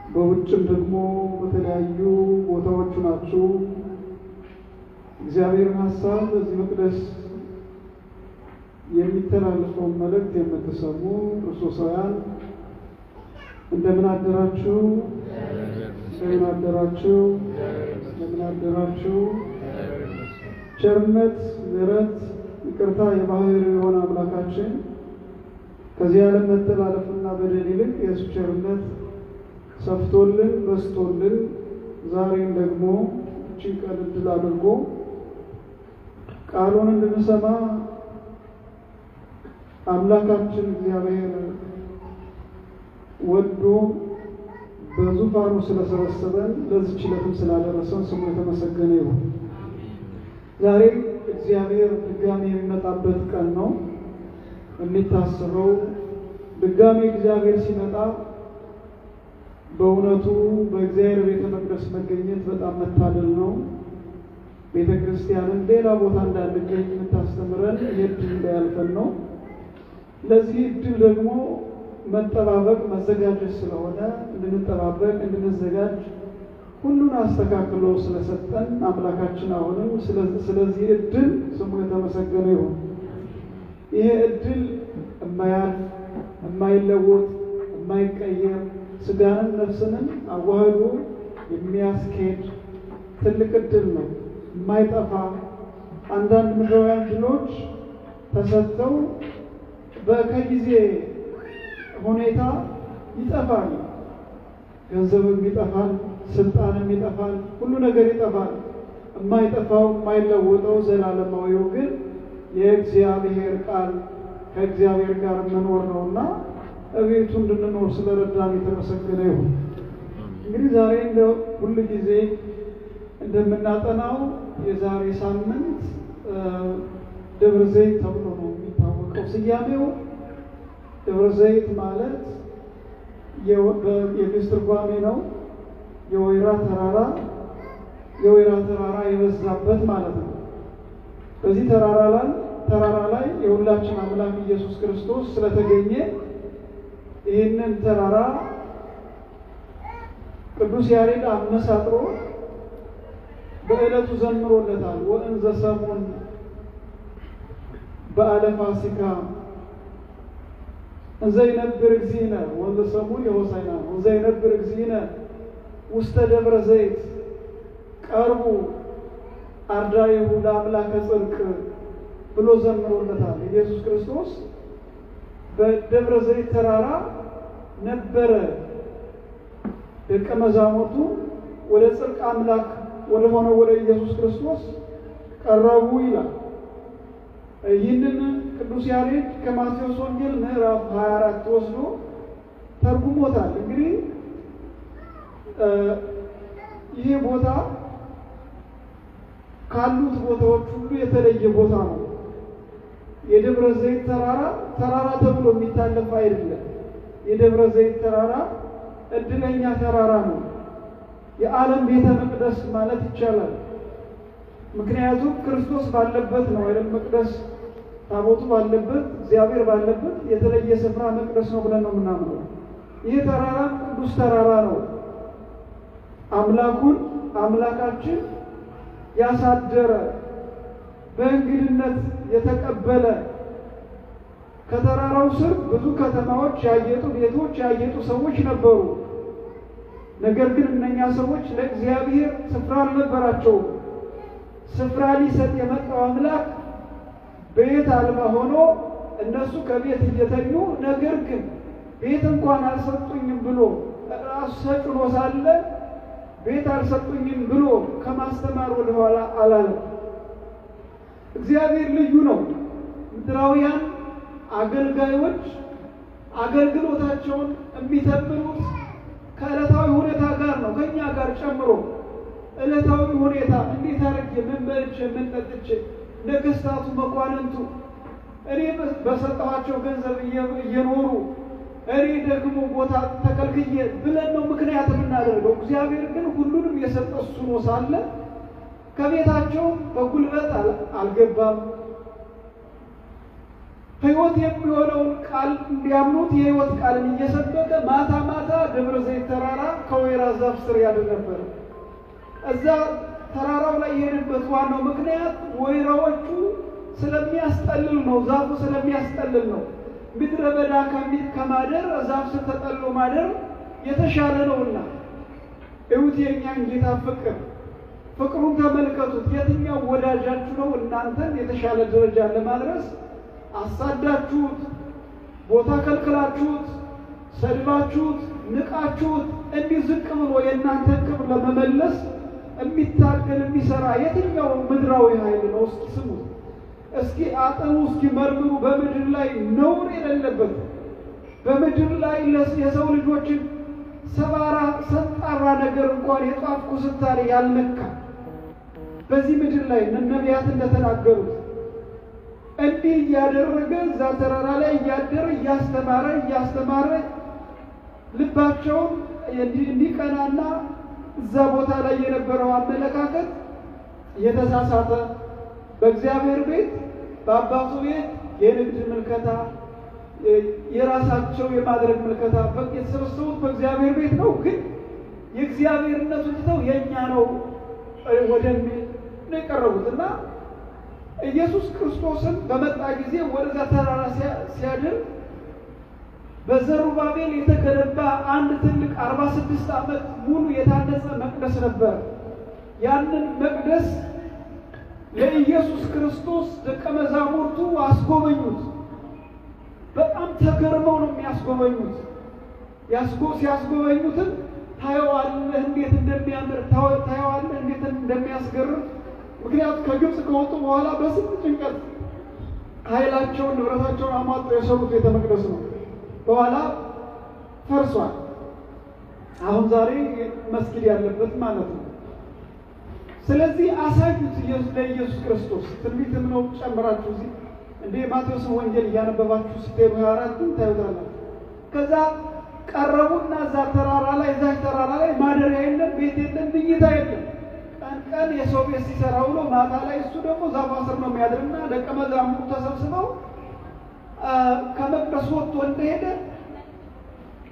በውጭም ደግሞ በተለያዩ ቦታዎች ናችሁ እግዚአብሔርን ሐሳብ በዚህ መቅደስ የሚተላለፈው መልእክት የምትሰሙ ክርስቲያኖች እንደምን አደራችሁ? እንደምን አደራችሁ? እንደምን አደራችሁ? ቸርነት ምሕረት ይቅርታ የባህር የሆነ አምላካችን ከዚህ ዓለም መተላለፍና በደል ይልቅ የእሱ ቸርነት ሰፍቶልን በስቶልን ዛሬም ደግሞ እቺን ቀን ዕድል አድርጎ ቃሉን እንድንሰማ አምላካችን እግዚአብሔር ወዶ በዙፋኑ ስለሰበሰበን ለዚህ ዕለትም ስላደረሰን ስሙ የተመሰገነ ይሁን። ዛሬ እግዚአብሔር ድጋሚ የሚመጣበት ቀን ነው። የሚታሰበው ድጋሚ እግዚአብሔር ሲመጣ በእውነቱ በእግዚአብሔር ቤተ መቅደስ መገኘት በጣም መታደል ነው። ቤተ ክርስቲያንን ሌላ ቦታ እንዳንገኝ የምታስተምረን የዕድል እንዳያልፈን ነው። ለዚህ ዕድል ደግሞ መጠባበቅ መዘጋጀት ስለሆነ እንድንጠባበቅ እንድንዘጋጅ ሁሉን አስተካክሎ ስለሰጠን አምላካችን አሁንም ስለዚህ ዕድል ስሙ የተመሰገነ ይሁን። ይሄ ዕድል የማያልፍ የማይለወጥ የማይቀየር ስጋንን ነፍስንም አዋህዶ የሚያስኬድ ትልቅ ዕድል ነው። የማይጠፋ አንዳንድ ምድራውያን ዕድሎች ተሰጥተው በከጊዜ ሁኔታ ይጠፋል። ገንዘብም ይጠፋል፣ ስልጣንም ይጠፋል፣ ሁሉ ነገር ይጠፋል። የማይጠፋው የማይለወጠው ዘላለማዊው ግን የእግዚአብሔር ቃል ከእግዚአብሔር ጋር መኖር ነውና እቤቱ እንድንኖር ስለረዳን የተመሰገነ ይሁን። እንግዲህ ዛሬ ሁሉ ጊዜ እንደምናጠናው የዛሬ ሳምንት ደብረ ዘይት ተብሎ ነው የሚታወቀው ስያሜው። ደብረ ዘይት ማለት የግዕዝ ትርጓሜ ነው። የወይራ ተራራ የበዛበት ማለት ነው። በዚህ ተራራ ላይ የሁላችን አምላክ ኢየሱስ ክርስቶስ ስለተገኘ ይህንን ተራራ ቅዱስ ያሬድ አመሳጥሮ በዕለቱ ዘምሮለታል። ወእንዘ ሰሙን በዓለ ፋሲካ እንዘ ይነብር እግዚእነ ወእንዘ ሰሙን የሆሳዕና እንዘ ይነብር እግዚእነ ውስተ ደብረ ዘይት ቀርቡ አርዳኢሁ ለአምላከ ጽድቅ ብሎ ዘምሮለታል። ኢየሱስ ክርስቶስ በደብረ ዘይት ተራራ ነበረ። ደቀ መዛሙርቱ ወደ ጽድቅ አምላክ ወደ ሆነው ወደ ኢየሱስ ክርስቶስ ቀረቡ ይላል። ይህንን ቅዱስ ያሬድ ከማቴዎስ ወንጌል ምዕራፍ 24 ወስዶ ተርጉሞታል። እንግዲህ ይሄ ቦታ ካሉት ቦታዎች ሁሉ የተለየ ቦታ ነው። የደብረ ዘይት ተራራ ተብሎ የሚታለፍ አይደለም። የደብረ ዘይት ተራራ እድለኛ ተራራ ነው። የዓለም ቤተ መቅደስ ማለት ይቻላል። ምክንያቱም ክርስቶስ ባለበት ነው አይደል? መቅደስ ታቦቱ ባለበት እግዚአብሔር ባለበት የተለየ ስፍራ መቅደስ ነው ብለን ነው የምናምነው። ይህ ተራራ ቅዱስ ተራራ ነው። አምላካችን ያሳደረ በእንግድነት የተቀበለ ከተራራው ስር ብዙ ከተማዎች ያጌጡ ቤቶች ያጌጡ ሰዎች ነበሩ። ነገር ግን እነኛ ሰዎች ለእግዚአብሔር ስፍራ አልነበራቸውም። ስፍራ ሊሰጥ የመጣው አምላክ ቤት አልባ ሆኖ እነሱ ከቤት እየተኙ ነገር ግን ቤት እንኳን አልሰጡኝም ብሎ ራሱ ሰጭኖ ሳለ ቤት አልሰጡኝም ብሎ ከማስተማር ወደ ኋላ አላለም። እግዚአብሔር ልዩ ነው። ምድራውያን አገልጋዮች አገልግሎታቸውን የሚተብሉት ከዕለታዊ ሁኔታ ጋር ነው፣ ከኛ ጋር ጨምሮ ዕለታዊ ሁኔታ እንዴት አድርጌ ምን በልቼ ምን ጠጥቼ ነገስታቱ መኳንንቱ እኔ በሰጠኋቸው ገንዘብ እየኖሩ እኔ ደግሞ ቦታ ተከልክዬ ብለን ነው ምክንያት የምናደርገው። እግዚአብሔር ግን ሁሉንም የሰጠ እሱ ነው ሳለ ከቤታቸው በጉልበት አልገባም። ሕይወት የሚሆነውን ቃል እንዲያምኑት የሕይወት ቃልን እየሰበከ ማታ ማታ ደብረ ዘይት ተራራ ከወይራ ዛፍ ስር ያድር ነበር። እዛ ተራራው ላይ የሄደበት ዋናው ምክንያት ወይራዎቹ ስለሚያስጠልል ነው። ዛፉ ስለሚያስጠልል ነው። ምድረ በዳ ከማደር ዛፍ ስር ተጠልሎ ማደር የተሻለ ነውና እውት የኛን ጌታ ፍቅሩን ተመልከቱት። የትኛው ወዳጃችሁ ነው እናንተን የተሻለ ደረጃ ለማድረስ አሳዳችሁት፣ ቦታ ከልክላችሁት፣ ሰድባችሁት፣ ንቃችሁት እንዲህ ዝቅ ብሎ የእናንተን ክብር ለመመለስ የሚታገል የሚሰራ የትኛው ምድራዊ ኃይል ነው? እስኪ ስሙት፣ እስኪ አጥኑ፣ እስኪ መርምሩ። በምድር ላይ ነውር የሌለበት በምድር ላይ የሰው ልጆችን ሰባራ ሰንጣራ ነገር እንኳን የጧፍ ኩስታሪ ያልነካ በዚህ ምድር ላይ ነቢያት እንደተናገሩት እንዲህ እያደረገ እዛ ተራራ ላይ እያደረ እያስተማረ ልባቸውን እንዲቀናና እዛ ቦታ ላይ የነበረው አመለካከት የተሳሳተ በእግዚአብሔር ቤት በአባቱ ቤት የንግድ ምልከታ የራሳቸው የማድረግ ምልከታ የተሰበሰቡት በእግዚአብሔር ቤት ነው፣ ግን የእግዚአብሔርነቱን ትተው የኛ ነው ወደሚል ነው የቀረቡትና ኢየሱስ ክርስቶስን በመጣ ጊዜ ወደዛ ተራራ ሲያድር በዘሩባቤል የተገነባ አንድ ትልቅ 46 ዓመት ሙሉ የታነጸ መቅደስ ነበር። ያንን መቅደስ ለኢየሱስ ክርስቶስ ደቀ መዛሙርቱ አስጎበኙት። በጣም ተገርመው ነው የሚያስጎበኙት። ሲያስጎበኙትም ታየዋለህ እንዴት እንደሚያምር፣ ታየዋለህ እንዴት እንደሚያስገርም። ምክንያቱም ከግብፅ ከወጡ በኋላ በስንት ጭንቀት ኃይላቸውን ንብረታቸውን አሟጠው የሰሩት ቤተ መቅደስ ነው። በኋላ ፈርሷል። አሁን ዛሬ መስጊድ ያለበት ማለት ነው። ስለዚህ አሳዩት ለኢየሱስ ክርስቶስ። ትንቢትም ነው ጨምራችሁ እዚህ እንደ ማቴዎስን ወንጌል እያነበባችሁ ስትሄዱ 24 ታዩታላችሁ። ከዛ ቀረቡና እዛ ተራራ ላይ ማደሪያ የለም፣ ቤት የለም፣ ብይታ የለም። ቀን የሰው ቤት ሲሰራ ውሎ ማታ ላይ እሱ ደግሞ ዛፍ ስር ነው የሚያድርና ደቀ መዛሙርቱ ተሰብስበው ከመቅደሱ ወጥቶ እንደሄደ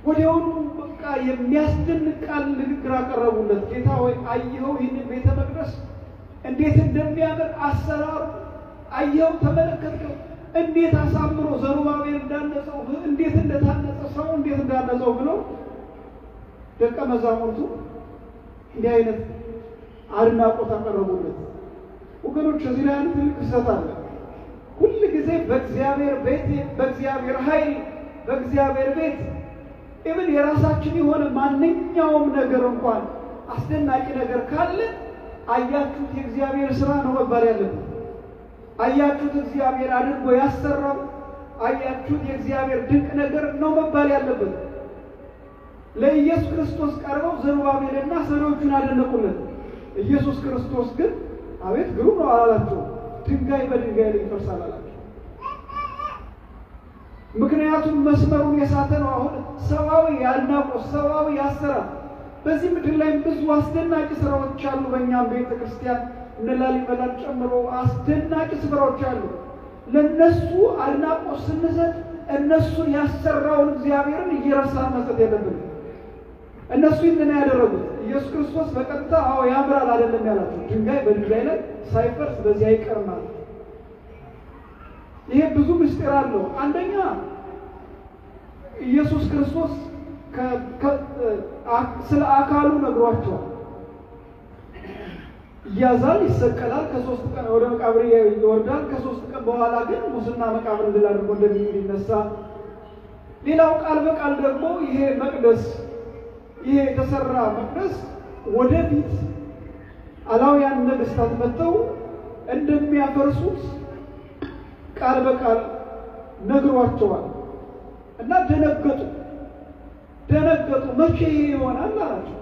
ወዲያውኑ በቃ የሚያስደንቅ ቃል ንግግር አቀረቡለት። ጌታ ሆይ አየኸው ይህንን ቤተ መቅደስ እንዴት እንደሚያምር አሰራሩ አየኸው፣ ተመለከትከው፣ እንዴት አሳምሮ ዘሩባቤል እንዳነጸው፣ እንዴት እንደታነጸ ሰው እንዴት እንዳነጸው ብሎ ደቀ መዛሙርቱ እንዲህ አይነት አድናቆት አቀረቡለት። ወገኖች እዚህ ላይ አንድ ትልቅ ስህተት አለ። ሁል ጊዜ በእግዚአብሔር ቤት በእግዚአብሔር ኃይል በእግዚአብሔር ቤት ኢቭን የራሳችን የሆነ ማንኛውም ነገር እንኳን አስደናቂ ነገር ካለ አያችሁት የእግዚአብሔር ስራ ነው መባል ያለበት። አያችሁት እግዚአብሔር አድርጎ ያሰራው፣ አያችሁት የእግዚአብሔር ድንቅ ነገር ነው መባል ያለበት። ለኢየሱስ ክርስቶስ ቀርበው ዘሩባቤልና ሰሪዎቹን አደነቁለት። ኢየሱስ ክርስቶስ ግን አቤት ግሩም ነው አላላቸው። ድንጋይ በድንጋይ ላይ ይፈርሳል አላቸው። ምክንያቱም መስመሩን የሳተ ነው። አሁን ሰዋዊ ያልናቆስ ሰዋዊ ያሰራል። በዚህ ምድር ላይ ብዙ አስደናቂ ስራዎች አሉ። በእኛም ቤተ ክርስቲያን እነ ላሊበላን ጨምሮ አስደናቂ ስራዎች አሉ። ለነሱ አድናቆት ስንሰጥ እነሱን ያሰራውን እግዚአብሔርን እየረሳን መስጠት የለብንም። እነሱ ይህንን ያደረጉት ኢየሱስ ክርስቶስ በቀጥታ ያምራል አይደለም ያላቸው። ድንጋይ በድንጋይ ላይ ሳይፈርስ በዚህ አይቀርም ማለት። ይሄ ብዙ ምስጢር አለው። አንደኛ ኢየሱስ ክርስቶስ ስለ አካሉ ነግሯቸዋል። ያዛል፣ ይሰቀላል፣ ከ3 ቀን ወደ መቃብር ይወርዳል። ከ3 ቀን በኋላ ግን ሙስና መቃብር ድል አድርጎ እንደሚነሳ። ሌላው ቃል በቃል ደግሞ ይሄ መቅደስ ይሄ የተሰራ መቅደስ ወደፊት አላውያን ነገስታት መጥተው እንደሚያፈርሱት ቃል በቃል ነግሯቸዋል። እና ደነገጡ። መቼ ይሆናል አላቸው።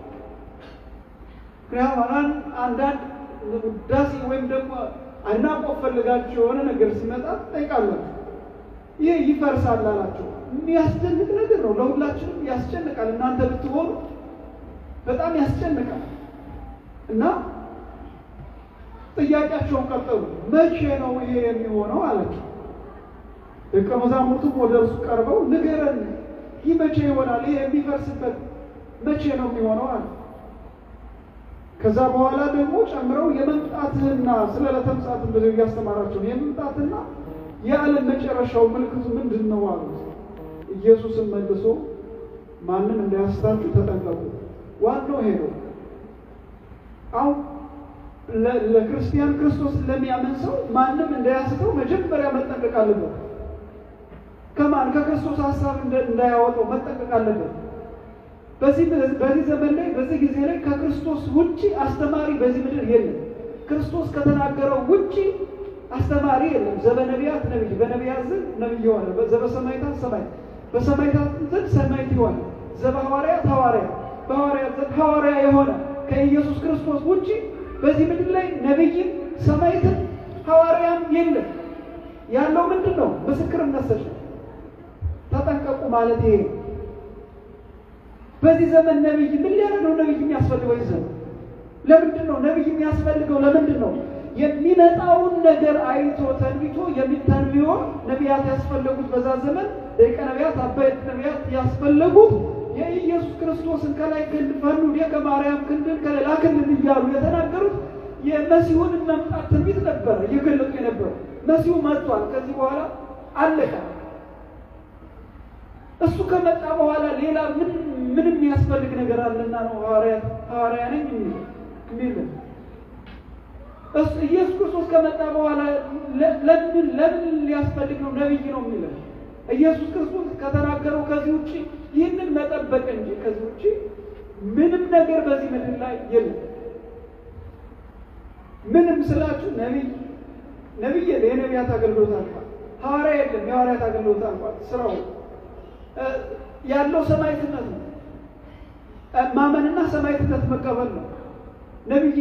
ምክንያቱም አንዳንድ ውዳሴ ወይም ደግሞ አድናቆት ፈልጋችሁ የሆነ ነገር ሲመጣ ጠይቃላችሁ። ይሄ ይፈርሳል አላቸው። የሚያስጨንቅ ነገር ነው። ለሁላችንም ያስጨንቃል። እናንተ ብትሆኑ በጣም ያስጨንቃል። እና ጥያቄያቸውን ቀጠሉ። መቼ ነው ይሄ የሚሆነው አላቸው። ደቀ መዛሙርቱም ወደ እርሱ ቀርበው ንገረን፣ ይህ መቼ ይሆናል? ይህ የሚፈርስበት መቼ ነው የሚሆነው አለ። ከዛ በኋላ ደግሞ ጨምረው የመምጣትህና ስለ ዕለተ ምጽአት እንደዚህ ያስተማራቸው የመምጣትና የዓለም መጨረሻው ምልክቱ ምንድን ነው አሉት። ኢየሱስም መልሶ ማንም እንዳያስታችሁ ተጠንቀቁ። ዋናው ይሄ ነው። አሁን ለክርስቲያን ክርስቶስ ለሚያምን ሰው ማንም እንዳያስተው መጀመሪያ መጠንቀቅ አለበት። ከማን ከክርስቶስ ሐሳብ እንዳያወጣው መጠንቀቅ አለበት። በዚህ ዘመን ላይ በዚህ ጊዜ ላይ ከክርስቶስ ውጪ አስተማሪ በዚህ ምድር የለም። ክርስቶስ ከተናገረው ውጪ አስተማሪ የለም። ዘበነቢያት ነብይ፣ በነቢያት ዘንድ ነብይ ሆነ፣ ዘበሰማዕታት ሰማዕት፣ በሰማዕታት ዘንድ ሰማዕት ሆነ፣ ዘበሐዋርያት ሐዋርያ፣ በሐዋርያት ዘንድ ሐዋርያ የሆነ ከኢየሱስ ክርስቶስ ውጪ በዚህ ምድር ላይ ነብይም ሰማዕትም ሐዋርያም የለም። ያለው ምንድነው? ምስክርነት ሰጪ። ተጠንቀቁ ማለት ይሄ። በዚህ ዘመን ነብይ ምን ሊያደርገው ነብይ የሚያስፈልገው ይዘን? ለምንድነው ነብይ የሚያስፈልገው? ለምንድነው? የሚመጣውን ነገር አይቶ ተንቢቶ የሚተንብዮ ነቢያት ያስፈልጉት በዛ ዘመን ደቂቀ ነቢያት አበይት ነቢያት ያስፈልጉት የኢየሱስ ክርስቶስን ከላይ ክንድ ፈኑድ ከማርያም ክንድን ከሌላ ክንድ እያሉ የተናገሩት የመሲሁን መምጣት ትንቢት ነበር እየገለጡ የነበረው። መሲሁ መጥቷል፣ ከዚህ በኋላ አለቀ። እሱ ከመጣ በኋላ ሌላ ምንም የሚያስፈልግ ነገር አለና ነው ሐዋርያ ነኝ የሚል እሱ ኢየሱስ ክርስቶስ ከመጣ በኋላ ለምን ሊያስፈልግ ነው ነብይ ነው የሚለው? ኢየሱስ ክርስቶስ ከተናገረው ከዚህ ውጪ ይህንን መጠበቅ እንጂ ከዚህ ውጪ ምንም ነገር በዚህ ምድር ላይ የለም። ምንም ስላችሁ ነብይ የነቢያት አገልግሎት አልፏል። ሐዋርያ የለም፣ የሐዋርያት አገልግሎት አልፏል። ስራው ያለው ሰማዕትነት ነው። ማመንና ሰማዕትነት መቀበል ነው። ነብይ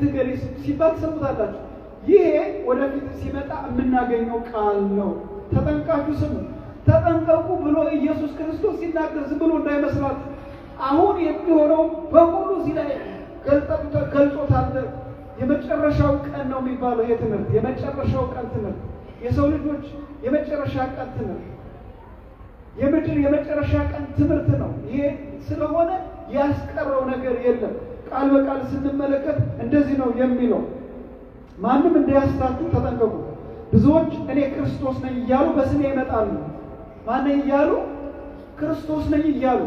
ትገሪ ሲባል ሰምታላችሁ። ይሄ ወደፊት ሲመጣ የምናገኘው ቃል ነው። ተጠንቃችሁ ስሙ። ተጠንቀቁ ብሎ ኢየሱስ ክርስቶስ ሲናገር ዝም ብሎ እንዳይመስላችሁ። አሁን የሚሆነው በሙሉ እዚህ ላይ ገልጾታል። የመጨረሻው ቀን ነው የሚባለው ይሄ ትምህርት፣ የመጨረሻው ቀን ትምህርት፣ የሰው ልጆች የመጨረሻ ቀን ትምህርት፣ የምድር የመጨረሻ ቀን ትምህርት ነው። ይሄ ስለሆነ ያስቀረው ነገር የለም። ቃል በቃል ስንመለከት እንደዚህ ነው የሚለው። ማንም እንዳያስታችሁ ተጠንቀቁ። ብዙዎች እኔ ክርስቶስ ነኝ እያሉ በስሜ ይመጣሉ። ማን ነኝ እያሉ? ክርስቶስ ነኝ እያሉ።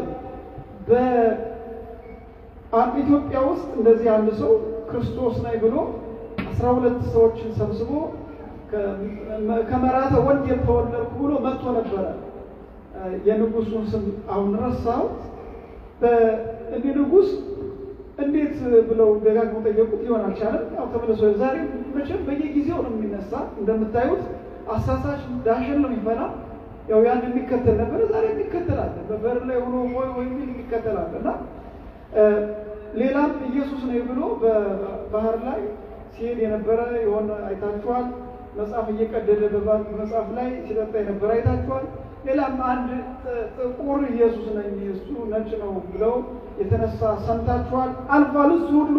በኢትዮጵያ ውስጥ እንደዚህ አንድ ሰው ክርስቶስ ነኝ ብሎ 12 ሰዎችን ሰብስቦ ከመራተ ወንጌል ተወለድኩ ብሎ መጥቶ ነበረ። የንጉሱን ስም አሁን ረሳው። በንጉስ እንዴት ብለው ደጋግመው ጠየቁት። ሊሆን አልቻለም። ያው ተመለሰ። ዛሬ መቼም በየጊዜው ነው የሚነሳ። እንደምታዩት አሳሳች ዳሽን ነው የሚፈላ። ያው ያን የሚከተል ነበር፣ ዛሬ የሚከተላል። በበር ላይ ሆኖ ወይ የሚከተላልና ሌላም ኢየሱስ ነው ብሎ በባህር ላይ ሲሄድ የነበረ የሆነ አይታችኋል። መጽሐፍ እየቀደደ በመጽሐፍ ላይ ሲጠጣ የነበረ አይታችኋል። ሌላም አንድ ጥቁር ኢየሱስ ነኝ እሱ ነጭ ነው ብለው የተነሳ ሰምታችኋል። አልፏል። እሱ ሁሉ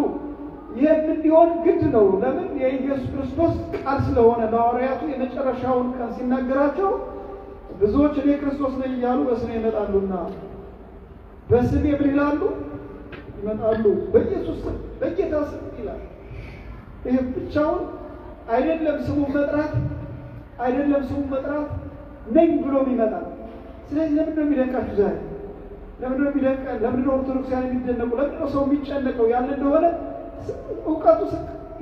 ይሄ እንዲሆን ግድ ነው። ለምን? የኢየሱስ ክርስቶስ ቃል ስለሆነ በሐዋርያቱ የመጨረሻውን ቀን ሲናገራቸው ብዙዎች እኔ ክርስቶስ ነኝ እያሉ በስሜ ይመጣሉና በስሜ ምን ይላሉ? ይመጣሉ። በኢየሱስ ስም በጌታ ስም ይላል። ይሄ ብቻውን አይደለም ስሙን መጥራት ነኝ ብሎ ይመጣል። ስለዚህ ለምን ነው የሚደንቃችሁ ዛሬ? ለምን ነው የሚደንቀን? ለምን ነው ኦርቶዶክሳውያን የሚደነቁ? ለምን ነው ሰው የሚጨነቀው? ያለ እንደሆነ እውቀቱ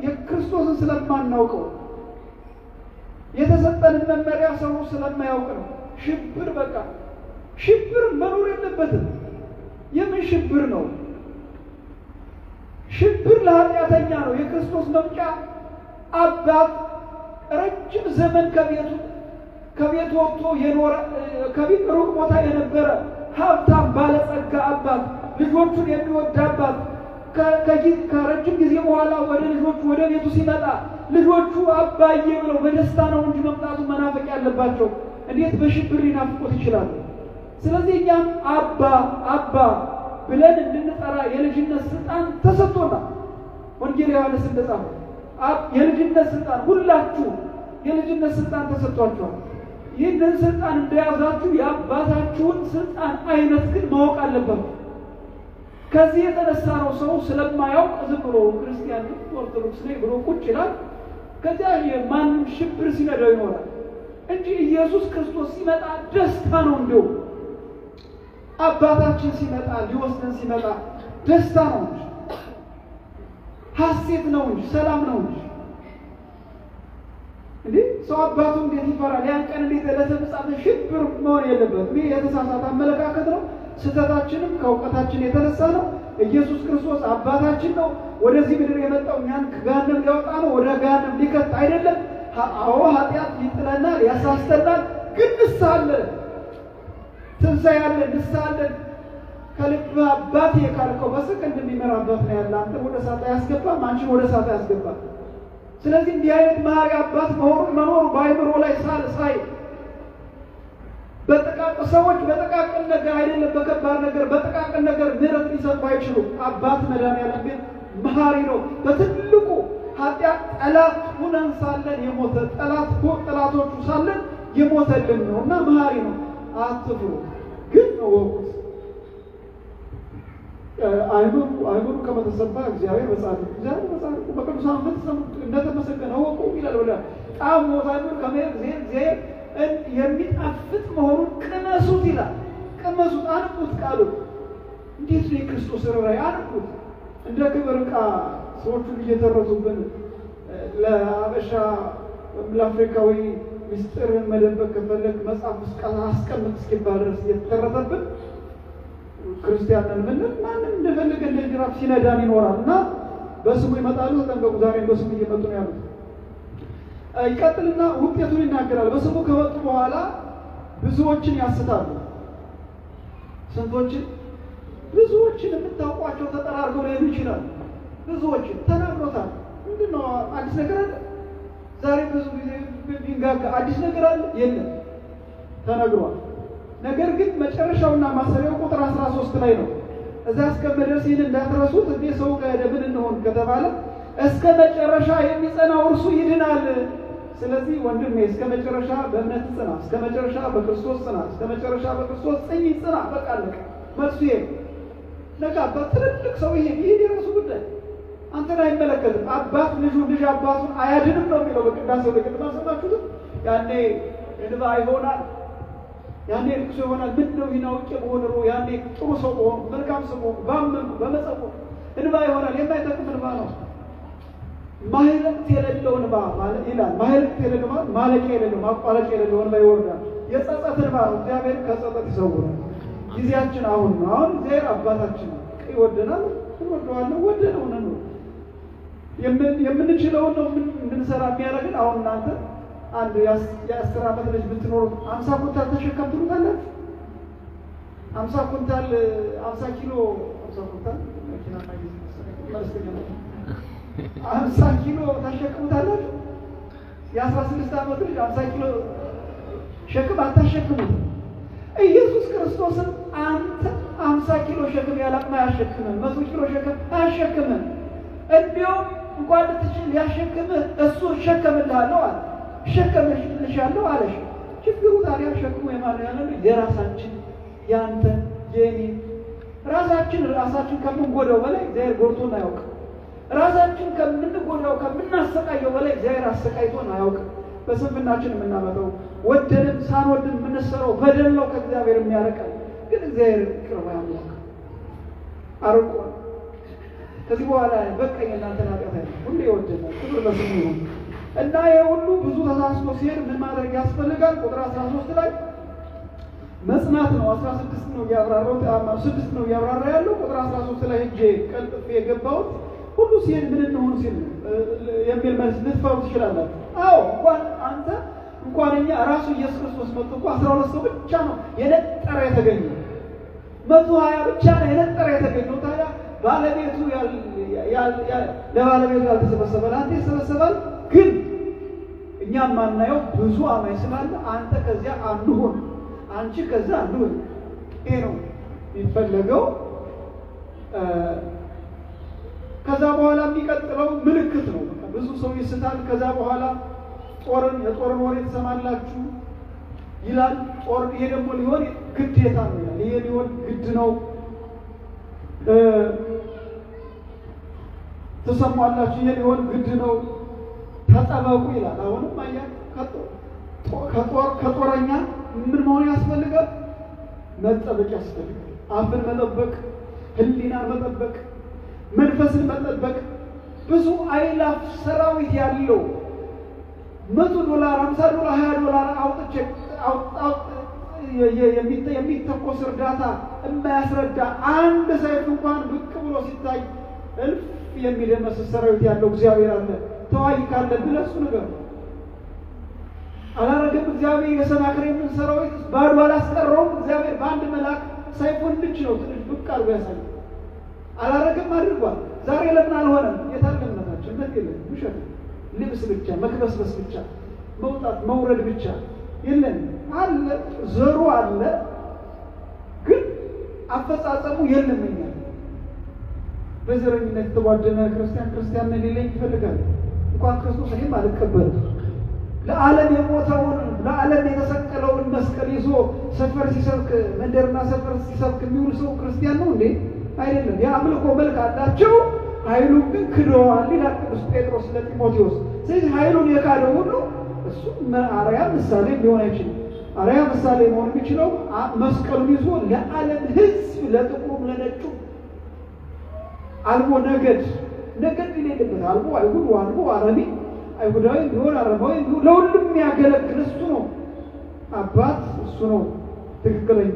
የክርስቶስን ስለማናውቀው የተሰጠንን መመሪያ ሰው ስለማያውቅ ነው። ሽብር መኖር የለበትም። የምን ሽብር ነው? ሽብር ለኃጢአተኛ ነው። የክርስቶስ መምጫ አባት ረጅም ዘመን ከቤት ወጥቶ የኖረ ከቤት ሩቅ ቦታ የነበረ ሀብታም ባለጸጋ አባት፣ ልጆቹን የሚወድ አባት ከረጅም ጊዜ በኋላ ወደ ልጆቹ ወደ ቤቱ ሲመጣ ልጆቹ አባዬ ብለው በደስታ ነው እንጂ መምጣቱ መናፈቅ ያለባቸው እንዴት በሽብር ሊናፍቁት ይችላሉ? ስለዚህ እኛም አባ ብለን እንድንጠራ የልጅነት ስልጣን ተሰጥቶናል። ወንጌል ዮሐንስ እንደጻፈው የልጅነት ስልጣን ሁላችሁ የልጅነት ስልጣን ተሰጥቷችኋል። ይህንን ስልጣን እንደያዛችሁ የአባታችሁን ስልጣን አይነት ግን ማወቅ አለባችሁ። ከዚህ የተነሳ ነው ሰው ስለማያውቅ ዝም ብሎ ክርስቲያን ኦርቶዶክስ ነኝ ብሎ ቁጭ ይላል። ከዚያ የማንም ሽብር ሲነዳው ይኖራል እንጂ ኢየሱስ ክርስቶስ ሲመጣ ደስታ ነው። እንደው አባታችን ሲመጣ ሊወስደን ሲመጣ ደስታ ነው እንጂ ሐሴት ነው እንጂ ሰላም ነው እንጂ እንዴ ሰው አባቱ እንዴት ይፈራል? ያን ቀን እንዴት ለተመጻፈ ሽብር መሆን የለበትም። ይሄ የተሳሳተ አመለካከት ነው። ስህተታችንም ከእውቀታችን የተነሳ ነው። ኢየሱስ ክርስቶስ አባታችን ነው። ወደዚህ ምድር የመጣው እኛን ከገሃነም ሊያወጣ ነው፣ ወደ ገሃነም ሊከት አይደለም። አዎ ኃጢአት ሊጥለናል፣ ያሳስተናል። ግን ንስሐ አለ፣ ትንሣኤ አለ፣ ንስሐ አለ። ከልብ አባቴ ካልከው በሰከንድ የሚመራ አባት ነው ያለ። አንተ ወደ እሳት አያስገባም፣ አንቺን ወደ እሳት አያስገባም። ስለዚህ እንዲህ አይነት መሐሪ አባት መኖሩ በአይምሮ ላይ ሳይ በጥቃቅን ሰዎች በጥቃቅን ነገር አይደለም በከባድ ነገር በጥቃቅን ነገር ምሕረት ሊሰጡ አይችሉም። አባት መድኃኒዓለም ግን መሐሪ ነው። በትልቁ ኃጢአት ጠላት ሆነን ሳለን የሞተ ጠላቶቹ ሳለን የሞተልን ነው እና መሐሪ ነው። አትፍሩ ግን እወቁት። አይምሩ ከመተሰባ እግዚአብሔር በጻድቁ በቅዱሳን እንደተመሰገነ እወቁ ይላል። ወደ ጣም ሞታችሁ እግዚአብሔር የሚጣፍጥ መሆኑን ቅመሱት ይላል። ቅመሱት፣ አንቁት። ቃሉ እንዴት ነው የክርስቶስ ርኅራኄ? አንቁት። እንደ ክብር ዕቃ ሰዎቹን እየተረቱብን ለአበሻ ለአፍሪካዊ ምስጢርን መደበቅ ከፈለግ መጽሐፍ ውስጥ አስቀምጥ እስኪባል ድረስ እየተተረተብን ክርስቲያንን ምንል ማንም እንደፈለገ እንደ ጅራፍ ሲነዳን ይኖራል እና በስሙ ይመጣሉ። ተጠንቀቁ። ዛሬም በስሙ እየመጡ ነው ያሉት። ይቀጥልና ውጤቱን ይናገራል። በስሙ ከመጡ በኋላ ብዙዎችን ያስታሉ። ስንቶችን? ብዙዎችን የምታውቋቸው ተጠራርገው ሊሄዱ ይችላሉ። ብዙዎችን ተናግሮታል። ምንድነው አዲስ ነገር አለ? ዛሬ ብዙ ጊዜ ቢንጋጋ አዲስ ነገር አለ የለም፣ ተነግሯል። ነገር ግን መጨረሻውና ማሰሪያው ቁጥር 13 ላይ ነው። እዛ እስከመድረስ ይህን እንዳትረሱት። እንዴ ሰው ጋር ምን እንሆን ከተባለ እስከ መጨረሻ የሚጸናው እርሱ ይድናል። ስለዚህ ወንድሜ እስከ መጨረሻ በእምነት ጽና፣ እስከ መጨረሻ በክርስቶስ ጽና፣ እስከ መጨረሻ በክርስቶስ ጽና። በቃ አለቀ። መልሱ ይሄ ነገ አባት ትልቅ ሰው ይሄ የራሱ ጉዳይ አንተን አይመለከትም። አባት ልጅ አባቱን አያድንም ነው የሚለው በቅዳሴው ላይ ቅድም ሰማችሁት። ያኔ እንባ ይሆናል፣ ያኔ ልቅሶ ይሆናል። ምን ነው ይናውቄ በሆነሮ ያኔ ጥሩ ሰው ሆኖ መልካም ሰው ባመንኩ በመጸቆ እንባ ይሆናል። የማይጠቅም እንባ ነው። ማህለቅት የሌለው እንባ ማለት ይላል። ማህለቅት የሌለው ማለት ማለቂያ የሌለው ማቋረጫ የሌለው እንባ ይወርዳል። የጸጸት እንባ ነው። እግዚአብሔር ከጸጸት ይሰውራል። ጊዜያችን አሁን ነው። አሁን እግዚአብሔር አባታችን ነው። ይወደናል፣ እንወደዋለን። ወደነው ነው የምንችለውን ነው እንድንሰራ የሚያደርገን። አሁን እናንተ አንድ የ10 ዓመት ልጅ ብትኖሩ 50 ኩንታል ተሸከም ትሉታላችሁ? 50 ኩንታል 50 ኪሎ 50 ኩንታል መኪና ማይዝ 50 ኪሎ ተሸክሙታላችሁ? የ16 ዓመት ልጅ 50 ኪሎ ሸክም አታሸክሙት። ኢየሱስ ክርስቶስን አንተ 50 ኪሎ ሸክም ያላቅማ ያሸክመን፣ 100 ኪሎ ሸክም አያሸክመን። እንዲያውም እንኳን ልትችል ያሸክምህ እሱ ሸከምልሃለሁ አለ። ሸከምልሻለሁ አለሽ። ችግሩ ታዲያ ሸክሙ የማን ያለው? የራሳችን ያንተ የኔ ራሳችን ከምንጎዳው በላይ እግዚአብሔር ጎድቶን አያውቅም። ራሳችን ከምንጎዳው ከምናሰቃየው በላይ እግዚአብሔር አሰቃይቶን አያውቅም። በስንፍናችን የምናመጣው ወደንም ሳንወድም የምንሰራው በደል ነው ከእግዚአብሔር የሚያርቀን። ግን እግዚአብሔር ቅርብ አምላክ አርቆ ከዚህ በኋላ በቀኝ እናንተን ኃጢአት አይደለም ሁሌ ይወደናል። ክብር ለስሙ ይሁን እና የሁሉ ብዙ ተሳስቶ ሲሄድ ምን ማድረግ ያስፈልጋል? ቁጥር 13 ላይ መጽናት ነው። 16 ነው ያብራራው 6 ነው ያብራራ ያለው። ቁጥር 13 ላይ ሄጄ ቀልጥፌ የገባሁት ሁሉ ሲሄድ ምን እንሆን ሲል የሚል መልስ ልትፈሩ ትችላላችሁ። አዎ እንኳን እኛ ራሱ ኢየሱስ ክርስቶስ መጥቶ 12 ሰው ብቻ ነው የነጠረ የተገኘው። 120 ብቻ ነው የነጠረ የተገኘው። ታዲያ ባለቤቱ ለባለቤቱ ያልተሰበሰበ ለአንተ ይሰበሰባል። ግን እኛም ማናየው ብዙ አማኝ ስላለ አንተ ከዚያ አንዱ ሆነ፣ አንቺ ከዛ አንዱ ሆነ። ይሄ ነው የሚፈለገው። ከዛ በኋላ የሚቀጥለው ምልክት ነው። ብዙ ሰው ይስታል። ከዛ በኋላ የጦርን ወሬ ትሰማላችሁ። ይላል። ጦር ይሄ ደግሞ ሊሆን ግዴታ ነው ይላል። ይሄ ሊሆን ግድ ነው። ተሰማላችሁ? ይሄ ሊሆን ግድ ነው። ተጠበቁ ይላል። አሁንም አያ ከጦረኛ ምን መሆን ያስፈልጋል? መጠበቅ ያስፈልጋል። አፍን መጠበቅ፣ ህሊናን መጠበቅ፣ መንፈስን መጠበቅ። ብዙ አይላፍ ሰራዊት ያለው $100 $50 $20 አውጥቼ የሚተኮስ እርዳታ የማያስረዳ አንድ ሰይፍ እንኳን ብቅ ብሎ ሲታይ እልፍ የሚደመስስ ሰራዊት ያለው እግዚአብሔር አለ። ተዋይ ካለ ብለሱ ነገር አላረገም። እግዚአብሔር የሰናክሬምን ሰራዊት ባዶ አላስቀረውም። እግዚአብሔር በአንድ መልአክ ሰይፉን ብቻ ነው ትንሽ ብቅ አድርጎ ያሳያል። አላረገም፣ አድርጓል። ዛሬ ለምን አልሆነም? የታለመታችን እምነት የለም። ውሸት፣ ልብስ ብቻ፣ መክበስበስ ብቻ፣ መውጣት መውረድ ብቻ የለም። አለ ዘሩ አለ፣ ግን አፈጻጸሙ የለም። እኛ በዘረኝነት የተቧደነ ክርስቲያን ነን ሊለኝ ይፈልጋል። እንኳን ክርስቶስ ይሄም አልቀበልም። ለዓለም የሞተውን ለዓለም የተሰቀለውን መስቀል ይዞ ሰፈር ሲሰብክ መንደርና ሰፈር ሲሰብክ የሚውል ሰው ክርስቲያን ነው እንዴ? አይደለም። የአምልኮ መልክ አላቸው፣ ኃይሉን ግን ክደዋል ይላል ቅዱስ ጴጥሮስ ለጢሞቴዎስ። ስለዚህ ኃይሉን የካደው ሁሉ እሱ አርአያ ምሳሌ ሊሆን አይችልም። አርአያ ምሳሌ መሆን የሚችለው መስቀሉን ይዞ ለዓለም ሕዝብ ለጥቁሩም ለነጩ አልቦ ነገድ የሌለበት አልቦ አይሁድ አልቦ አረቢ አይሁዳዊ ቢሆን አረባዊ ቢሆን ለሁሉም የሚያገለግል እሱ ነው። አባት እሱ ነው ትክክለኛ።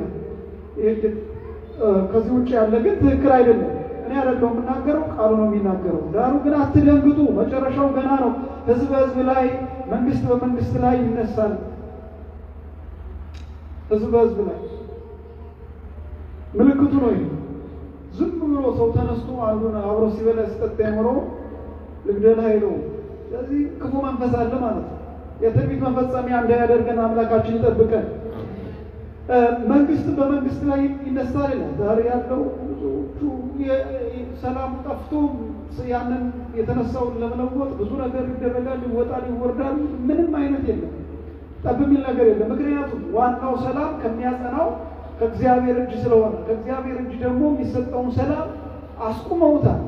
ከዚህ ውጭ ያለ ግን ትክክል አይደለም። እኔ አይደለሁም የምናገረው፣ ቃሉ ነው የሚናገረው። ዳሩ ግን አትደንግጡ፣ መጨረሻው ገና ነው። ህዝብ በህዝብ ላይ፣ መንግስት በመንግስት ላይ ይነሳል። ህዝብ በህዝብ ላይ ምልክቱ ነው ይሄ። ዝም ብሎ ሰው ተነስቶ አንዱን አብሮ ሲበላ ሲጠጣ ይኖሮ ልግደል ኃይለው። ስለዚህ ክፉ መንፈስ አለ ማለት ነው። የትንቢት መፈጸሚያ እንዳያደርገን አምላካችን ይጠብቀን። መንግስት በመንግስት ላይ ይነሳል ይላል። ዛሬ ያለው ብዙዎቹ ሰላም ጠፍቶ ያንን የተነሳውን ለመለወጥ ብዙ ነገር ይደረጋል፣ ይወጣል፣ ይወርዳል። ምንም አይነት የለም፣ ጠብ የሚል ነገር የለም። ምክንያቱም ዋናው ሰላም ከሚያጸናው ከእግዚአብሔር እጅ ስለሆነ ከእግዚአብሔር እጅ ደግሞ የሚሰጠውን ሰላም አስቁመውታል።